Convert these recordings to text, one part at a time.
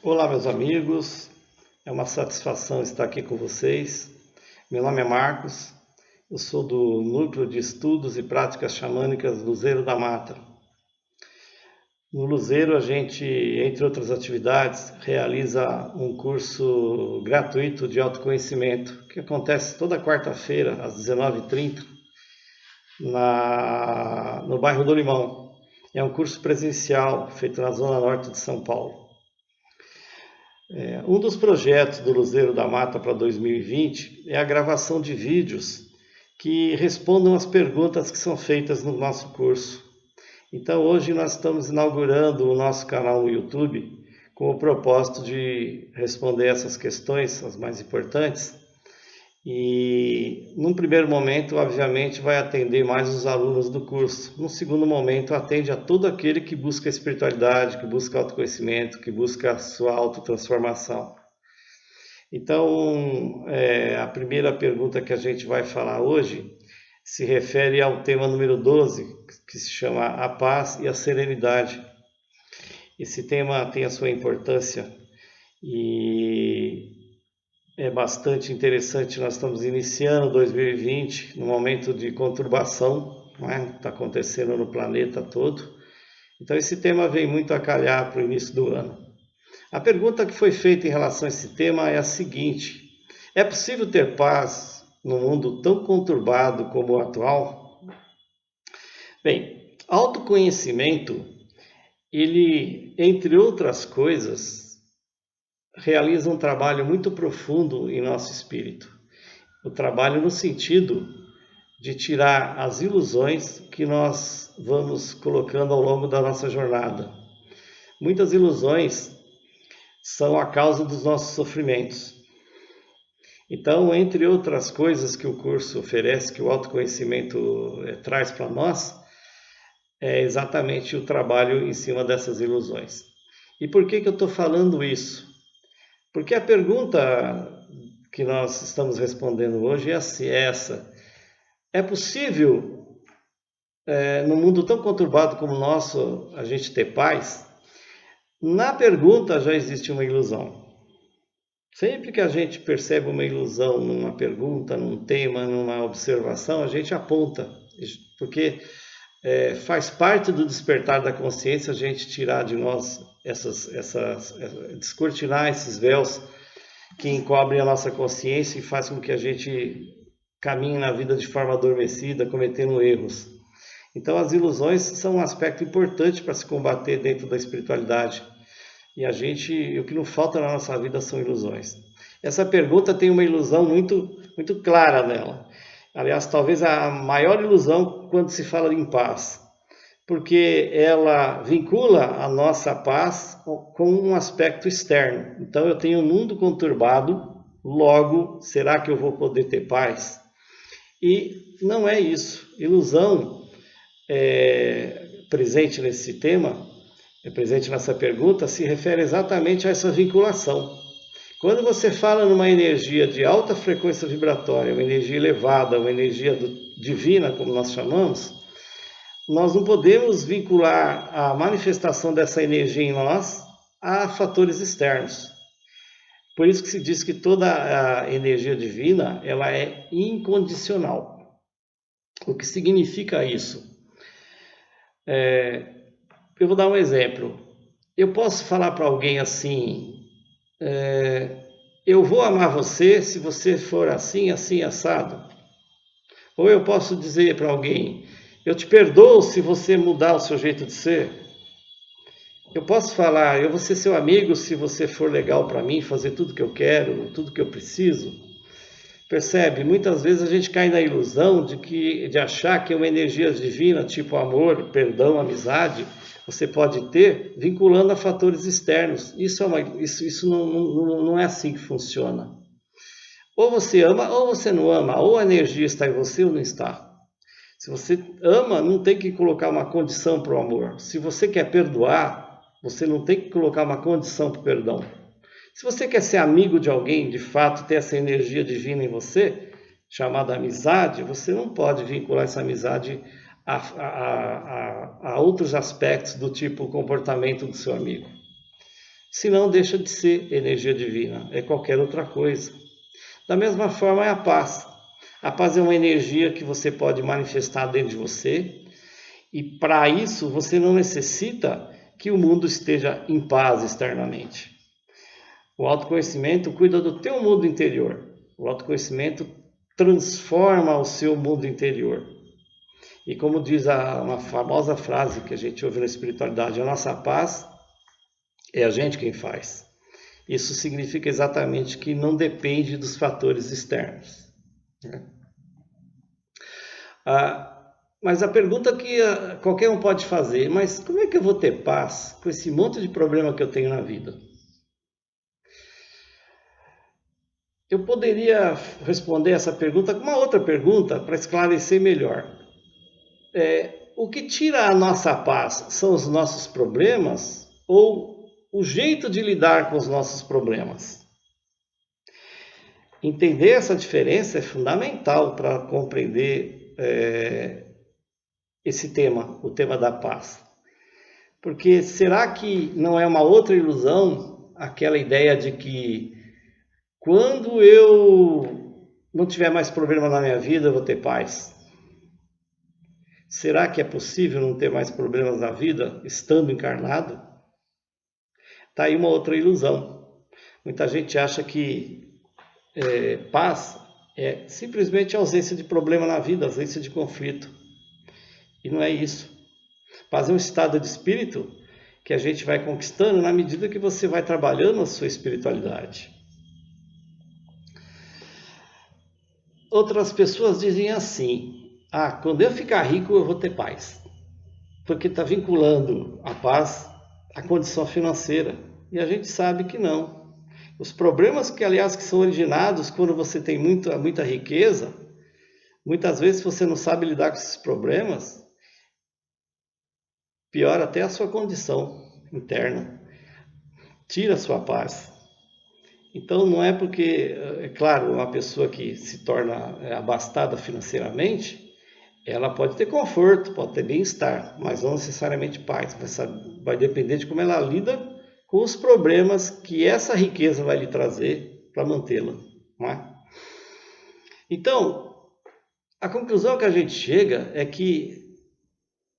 Olá, meus amigos, é uma satisfação estar aqui com vocês. Meu nome é Marcos, eu sou do Núcleo de Estudos e Práticas Xamânicas Luzeiro da Mata. No Luzeiro, a gente, entre outras atividades, realiza um curso gratuito de autoconhecimento, que acontece toda quarta-feira, às 19h30, no bairro do Limão. É um curso presencial, feito na Zona Norte de São Paulo. Um dos projetos do Luzeiro da Mata para 2020 é a gravação de vídeos que respondam às perguntas que são feitas no nosso curso. Então hoje nós estamos inaugurando o nosso canal no YouTube com o propósito de responder essas questões, as mais importantes. E num primeiro momento, obviamente, vai atender mais os alunos do curso. Num segundo momento, atende a todo aquele que busca espiritualidade, que busca autoconhecimento, que busca a sua autotransformação. Então, a primeira pergunta que a gente vai falar hoje se refere ao tema número 12, que se chama A Paz e a Serenidade. Esse tema tem a sua importância e é bastante interessante. Nós estamos iniciando 2020 num momento de conturbação, né? Está acontecendo no planeta todo. Então esse tema vem muito a calhar para o início do ano. A pergunta que foi feita em relação a esse tema é a seguinte: é possível ter paz num mundo tão conturbado como o atual? Bem, autoconhecimento, ele, entre outras coisas, realiza um trabalho muito profundo em nosso espírito. O trabalho no sentido de tirar as ilusões que nós vamos colocando ao longo da nossa jornada. Muitas ilusões são a causa dos nossos sofrimentos. Então, entre outras coisas que o curso oferece, que o autoconhecimento traz para nós, é exatamente o trabalho em cima dessas ilusões. E por que eu estou falando isso? Porque a pergunta que nós estamos respondendo hoje é essa: é possível, num mundo tão conturbado como o nosso, a gente ter paz? Na pergunta já existe uma ilusão. Sempre que a gente percebe uma ilusão numa pergunta, num tema, numa observação, a gente aponta, porque faz parte do despertar da consciência a gente tirar de nós descortinar esses véus que encobrem a nossa consciência e faz com que a gente caminhe na vida de forma adormecida, cometendo erros. Então as ilusões são um aspecto importante para se combater dentro da espiritualidade. E o que não falta na nossa vida são ilusões. Essa pergunta tem uma ilusão muito, muito clara nela. Aliás, talvez a maior ilusão quando se fala em paz, porque ela vincula a nossa paz com um aspecto externo. Então eu tenho um mundo conturbado, logo, será que eu vou poder ter paz? E não é isso. Ilusão presente nesse tema, presente nessa pergunta, se refere exatamente a essa vinculação. Quando você fala numa energia de alta frequência vibratória, uma energia elevada, uma energia divina, como nós chamamos, nós não podemos vincular a manifestação dessa energia em nós a fatores externos. Por isso que se diz que toda a energia divina ela é incondicional. O que significa isso? Eu vou dar um exemplo. Eu posso falar para alguém assim: eu vou amar você se você for assim, assim, assado. Ou eu posso dizer para alguém: eu te perdoo se você mudar o seu jeito de ser. Eu posso falar: eu vou ser seu amigo se você for legal para mim, fazer tudo que eu quero, tudo que eu preciso. Percebe? Muitas vezes a gente cai na ilusão de achar que uma energia divina, tipo amor, perdão, amizade, você pode ter vinculando a fatores externos. Isso não é assim que funciona. Ou você ama ou você não ama, ou a energia está em você ou não está. Se você ama, não tem que colocar uma condição para o amor. Se você quer perdoar, você não tem que colocar uma condição para o perdão. Se você quer ser amigo de alguém, de fato, ter essa energia divina em você, chamada amizade, você não pode vincular essa amizade a outros aspectos do tipo o comportamento do seu amigo. senão deixa de ser energia divina, é qualquer outra coisa. Da mesma forma é a paz. A paz é uma energia que você pode manifestar dentro de você, e para isso você não necessita que o mundo esteja em paz externamente. O autoconhecimento cuida do teu mundo interior. O autoconhecimento transforma o seu mundo interior. E como diz uma famosa frase que a gente ouve na espiritualidade, a nossa paz é a gente quem faz. Isso significa exatamente que não depende dos fatores externos. Mas a pergunta que qualquer um pode fazer, mas como é que eu vou ter paz com esse monte de problema que eu tenho na vida? Eu poderia responder essa pergunta com uma outra pergunta para esclarecer melhor. O que tira a nossa paz são os nossos problemas ou o jeito de lidar com os nossos problemas? Entender essa diferença é fundamental para compreender esse tema, o tema da paz. Porque será que não é uma outra ilusão aquela ideia de que quando eu não tiver mais problema na minha vida, eu vou ter paz? Será que é possível não ter mais problemas na vida estando encarnado? Está aí uma outra ilusão. Muita gente acha que paz é simplesmente ausência de problema na vida, ausência de conflito. E não é isso. Paz é um estado de espírito que a gente vai conquistando na medida que você vai trabalhando a sua espiritualidade. Outras pessoas dizem assim: quando eu ficar rico eu vou ter paz. Porque está vinculando a paz à condição financeira. E a gente sabe que não. Os problemas que são originados quando você tem muita riqueza, muitas vezes você não sabe lidar com esses problemas, piora até a sua condição interna, tira a sua paz. Então não é porque, é claro, uma pessoa que se torna abastada financeiramente, ela pode ter conforto, pode ter bem-estar, mas não necessariamente paz. Vai depender de como ela lida com os problemas que essa riqueza vai lhe trazer para mantê-la. Não é? Então, a conclusão que a gente chega é que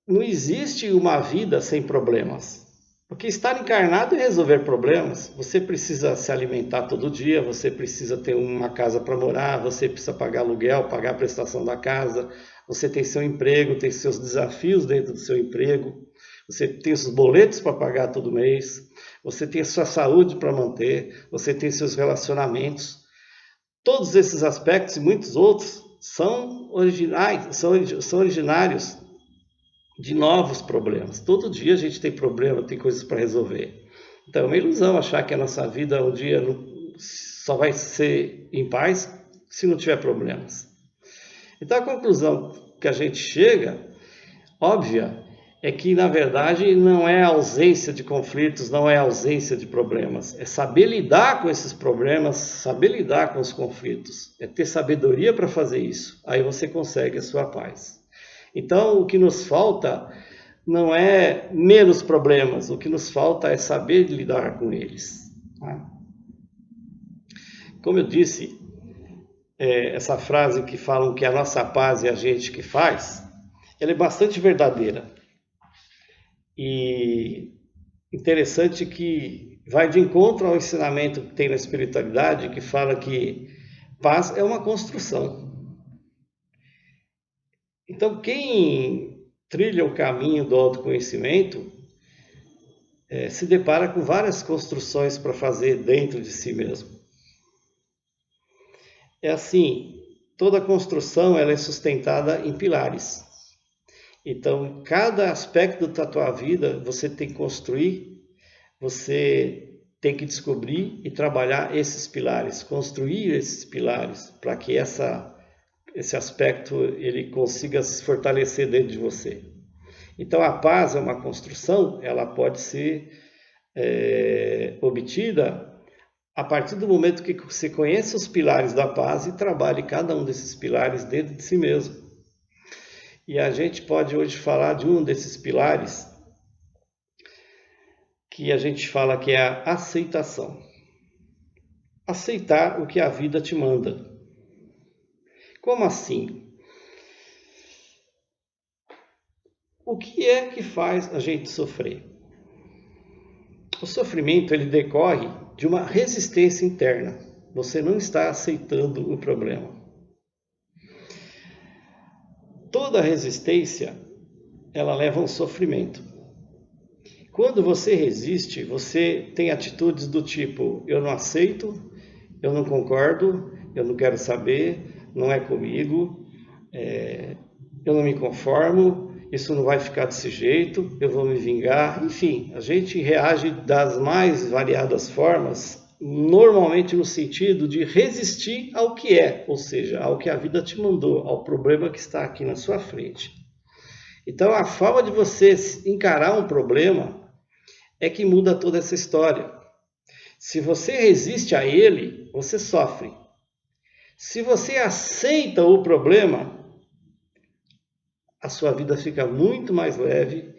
não existe uma vida sem problemas. Porque estar encarnado é resolver problemas. Você precisa se alimentar todo dia, você precisa ter uma casa para morar, você precisa pagar aluguel, pagar a prestação da casa, você tem seu emprego, tem seus desafios dentro do seu emprego, você tem os boletos para pagar todo mês, você tem a sua saúde para manter, você tem seus relacionamentos. Todos esses aspectos e muitos outros são originários de novos problemas. Todo dia a gente tem problema, tem coisas para resolver. Então é uma ilusão achar que a nossa vida um dia só vai ser em paz se não tiver problemas. Então a conclusão que a gente chega, óbvia, é que na verdade não é ausência de conflitos, não é ausência de problemas. É saber lidar com esses problemas, saber lidar com os conflitos. É ter sabedoria para fazer isso. Aí você consegue a sua paz. Então, o que nos falta não é menos problemas, o que nos falta é saber lidar com eles. Como eu disse, essa frase que falam que a nossa paz é a gente que faz, ela é bastante verdadeira. E interessante que vai de encontro ao ensinamento que tem na espiritualidade, que fala que paz é uma construção. Então, quem trilha o caminho do autoconhecimento se depara com várias construções para fazer dentro de si mesmo. É assim, toda construção ela é sustentada em pilares. Então, cada aspecto da tua vida você tem que construir, você tem que descobrir e trabalhar esses pilares, construir esses pilares para que esse aspecto ele consiga se fortalecer dentro de você. Então a paz é uma construção, ela pode ser obtida a partir do momento que você conhece os pilares da paz e trabalhe cada um desses pilares dentro de si mesmo. E a gente pode hoje falar de um desses pilares que a gente fala que é a aceitação. Aceitar o que a vida te manda. Como assim? O que é que faz a gente sofrer? O sofrimento ele decorre de uma resistência interna. Você não está aceitando o problema. Toda resistência, ela leva a um sofrimento. Quando você resiste, você tem atitudes do tipo, eu não aceito, eu não concordo, eu não quero saber, não é comigo, eu não me conformo, isso não vai ficar desse jeito, eu vou me vingar. Enfim, a gente reage das mais variadas formas, normalmente no sentido de resistir ao que é, ou seja, ao que a vida te mandou, ao problema que está aqui na sua frente. Então, a forma de você encarar um problema é que muda toda essa história. Se você resiste a ele, você sofre. Se você aceita o problema, a sua vida fica muito mais leve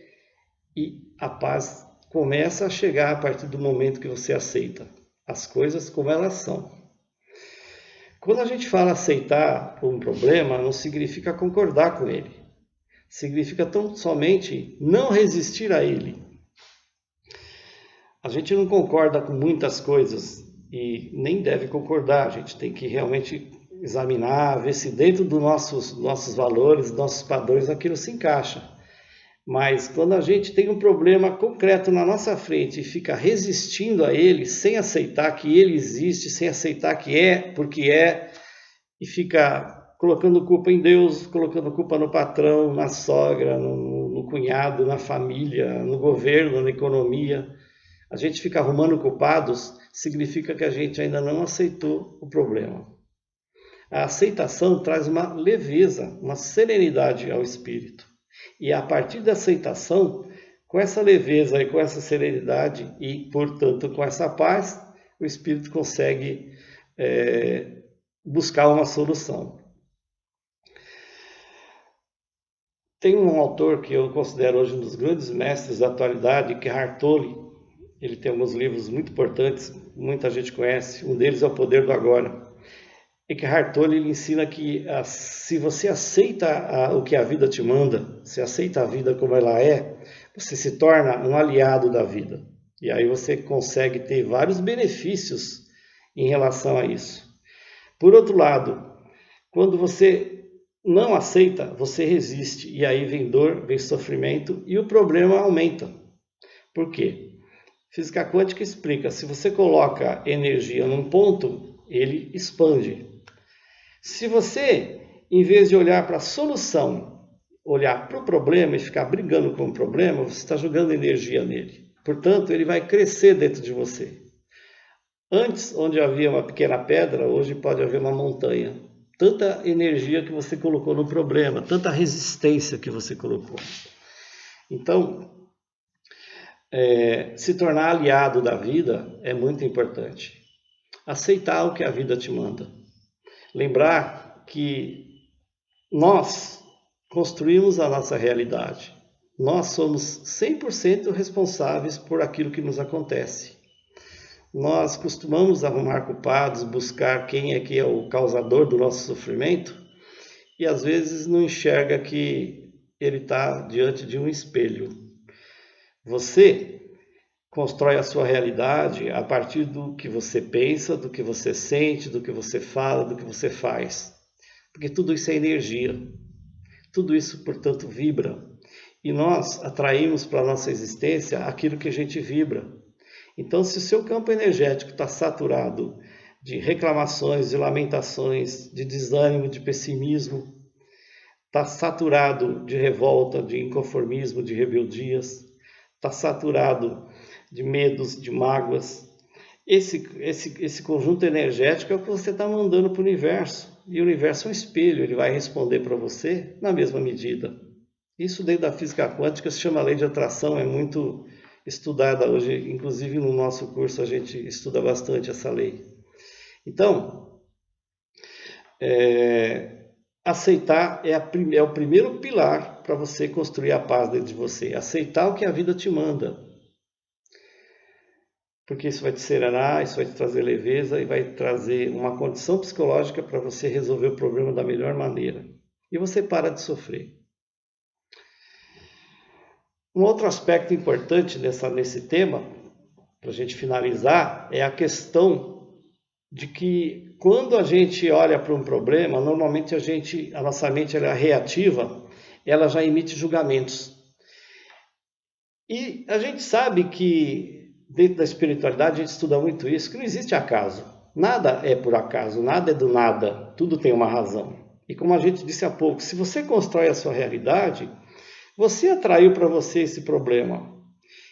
e a paz começa a chegar a partir do momento que você aceita as coisas como elas são. Quando a gente fala aceitar um problema, não significa concordar com ele. Significa tão somente não resistir a ele. A gente não concorda com muitas coisas e nem deve concordar. A gente tem que realmente examinar, ver se dentro dos nossos valores, nossos padrões, aquilo se encaixa. Mas quando a gente tem um problema concreto na nossa frente e fica resistindo a ele, sem aceitar que ele existe, sem aceitar que é porque é, e fica colocando culpa em Deus, colocando culpa no patrão, na sogra, no cunhado, na família, no governo, na economia, a gente fica arrumando culpados, significa que a gente ainda não aceitou o problema. A aceitação traz uma leveza, uma serenidade ao espírito. E a partir da aceitação, com essa leveza e com essa serenidade e, portanto, com essa paz, o espírito consegue buscar uma solução. Tem um autor que eu considero hoje um dos grandes mestres da atualidade, Eckhart Tolle. Ele tem alguns livros muito importantes, muita gente conhece. Um deles é O Poder do Agora. Eckhart Tolle ele ensina que se você aceita o que a vida te manda, se aceita a vida como ela é, você se torna um aliado da vida. E aí você consegue ter vários benefícios em relação a isso. Por outro lado, quando você não aceita, você resiste. E aí vem dor, vem sofrimento e o problema aumenta. Por quê? Física quântica explica, se você coloca energia num ponto, ele expande. Se você, em vez de olhar para a solução, olhar para o problema e ficar brigando com o problema, você está jogando energia nele. Portanto, ele vai crescer dentro de você. Antes, onde havia uma pequena pedra, hoje pode haver uma montanha. Tanta energia que você colocou no problema, tanta resistência que você colocou. Então, se tornar aliado da vida é muito importante. Aceitar o que a vida te manda. Lembrar que nós construímos a nossa realidade. Nós somos 100% responsáveis por aquilo que nos acontece. Nós costumamos arrumar culpados, buscar quem é que é o causador do nosso sofrimento e às vezes não enxerga que ele está diante de um espelho. Você constrói a sua realidade a partir do que você pensa, do que você sente, do que você fala, do que você faz. Porque tudo isso é energia. Tudo isso, portanto, vibra. E nós atraímos para a nossa existência aquilo que a gente vibra. Então, se o seu campo energético está saturado de reclamações, de lamentações, de desânimo, de pessimismo, está saturado de revolta, de inconformismo, de rebeldias, está saturado de medos, de mágoas. Esse conjunto energético é o que você está mandando para o universo. E o universo é um espelho, ele vai responder para você na mesma medida. Isso dentro da física quântica se chama lei de atração, é muito estudada hoje, inclusive no nosso curso a gente estuda bastante essa lei. Então, aceitar é o primeiro pilar para você construir a paz dentro de você. Aceitar o que a vida te manda. porque isso vai te serenar, isso vai te trazer leveza e vai trazer uma condição psicológica para você resolver o problema da melhor maneira. E você para de sofrer. Um outro aspecto importante nesse tema, para a gente finalizar, é a questão de que quando a gente olha para um problema, normalmente a nossa mente ela é reativa, ela já emite julgamentos. E a gente sabe que dentro da espiritualidade a gente estuda muito isso, que não existe acaso. Nada é por acaso, nada é do nada, tudo tem uma razão. E como a gente disse há pouco, se você constrói a sua realidade, você atraiu para você esse problema.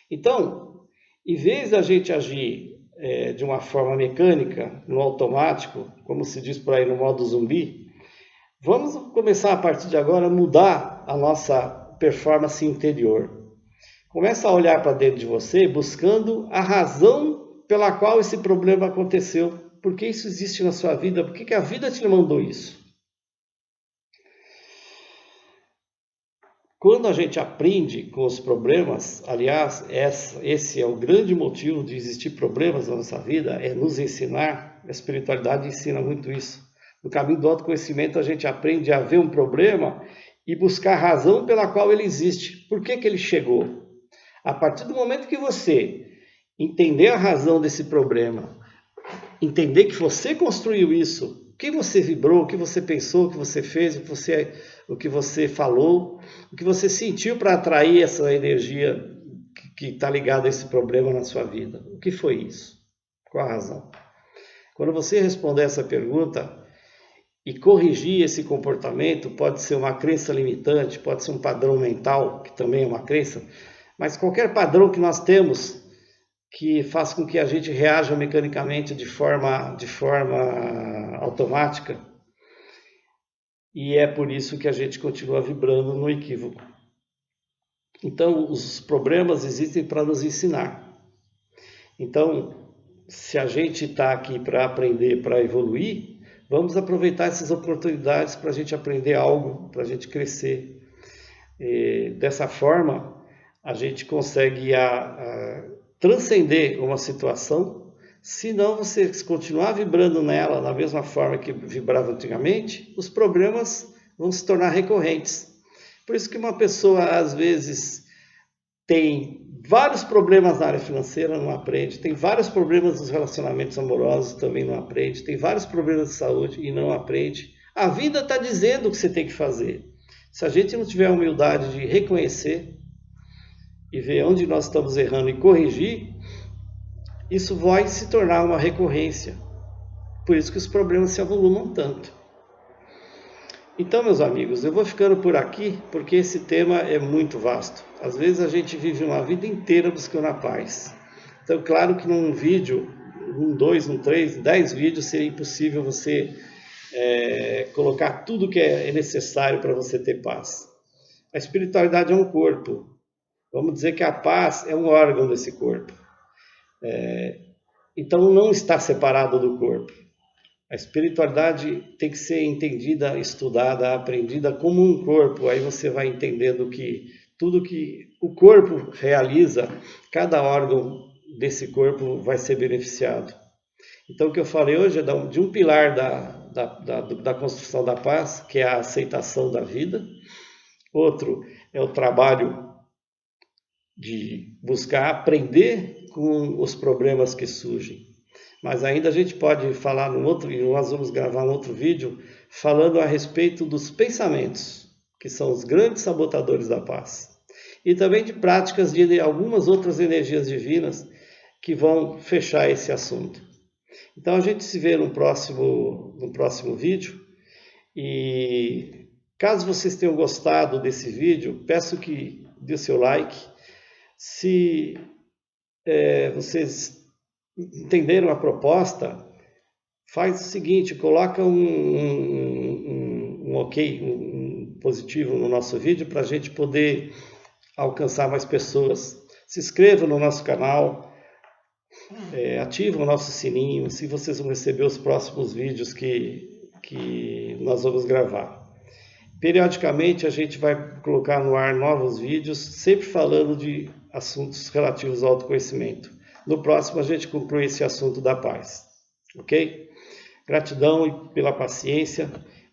Então, em vez da gente agir de uma forma mecânica, no automático, como se diz por aí no modo zumbi, vamos começar a partir de agora a mudar a nossa performance interior. Começa a olhar para dentro de você, buscando a razão pela qual esse problema aconteceu. Por que isso existe na sua vida? Por que a vida te mandou isso? Quando a gente aprende com os problemas, aliás, esse é o grande motivo de existir problemas na nossa vida, é nos ensinar. A espiritualidade ensina muito isso. No caminho do autoconhecimento, a gente aprende a ver um problema e buscar a razão pela qual ele existe. Por que ele chegou? A partir do momento que você entender a razão desse problema, entender que você construiu isso, o que você vibrou, o que você pensou, o que você fez, o que você falou, o que você sentiu para atrair essa energia que está ligada a esse problema na sua vida. O que foi isso? Qual a razão? Quando você responder essa pergunta e corrigir esse comportamento, pode ser uma crença limitante, pode ser um padrão mental, que também é uma crença, mas qualquer padrão que nós temos que faz com que a gente reaja mecanicamente de forma automática, e é por isso que a gente continua vibrando no equívoco. Então, os problemas existem para nos ensinar. Então, se a gente está aqui para aprender, para evoluir, vamos aproveitar essas oportunidades para a gente aprender algo, para a gente crescer. Dessa forma, a gente consegue transcender uma situação. Se não você continuar vibrando nela da mesma forma que vibrava antigamente, os problemas vão se tornar recorrentes. Por isso que uma pessoa, às vezes, tem vários problemas na área financeira, não aprende, tem vários problemas nos relacionamentos amorosos, também não aprende, tem vários problemas de saúde e não aprende. A vida está dizendo o que você tem que fazer. Se a gente não tiver a humildade de reconhecer e ver onde nós estamos errando e corrigir, isso vai se tornar uma recorrência. Por isso que os problemas se avolumam tanto. Então, meus amigos, eu vou ficando por aqui, porque esse tema é muito vasto. Às vezes a gente vive uma vida inteira buscando a paz. Então, claro que num vídeo, 1, 2, 3, 10 vídeos, seria impossível você colocar tudo que é necessário para você ter paz. A espiritualidade é um corpo. Vamos dizer que a paz é um órgão desse corpo. Então não está separado do corpo. A espiritualidade tem que ser entendida, estudada, aprendida como um corpo. Aí você vai entendendo que tudo que o corpo realiza, cada órgão desse corpo vai ser beneficiado. Então o que eu falei hoje é de um pilar da construção da paz, que é a aceitação da vida. Outro é o trabalho de buscar aprender com os problemas que surgem. Mas ainda a gente pode falar nós vamos gravar um outro vídeo falando a respeito dos pensamentos, que são os grandes sabotadores da paz. E também de práticas de algumas outras energias divinas que vão fechar esse assunto. Então a gente se vê no próximo vídeo. E caso vocês tenham gostado desse vídeo, peço que dê o seu like. Se vocês entenderam a proposta, faz o seguinte, coloca um ok, um positivo no nosso vídeo para a gente poder alcançar mais pessoas. Se inscreva no nosso canal, ativa o nosso sininho, assim vocês vão receber os próximos vídeos que nós vamos gravar. Periodicamente a gente vai colocar no ar novos vídeos, sempre falando de assuntos relativos ao autoconhecimento. no próximo a gente conclui esse assunto da paz. Ok? Gratidão pela paciência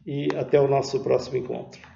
e até o nosso próximo encontro.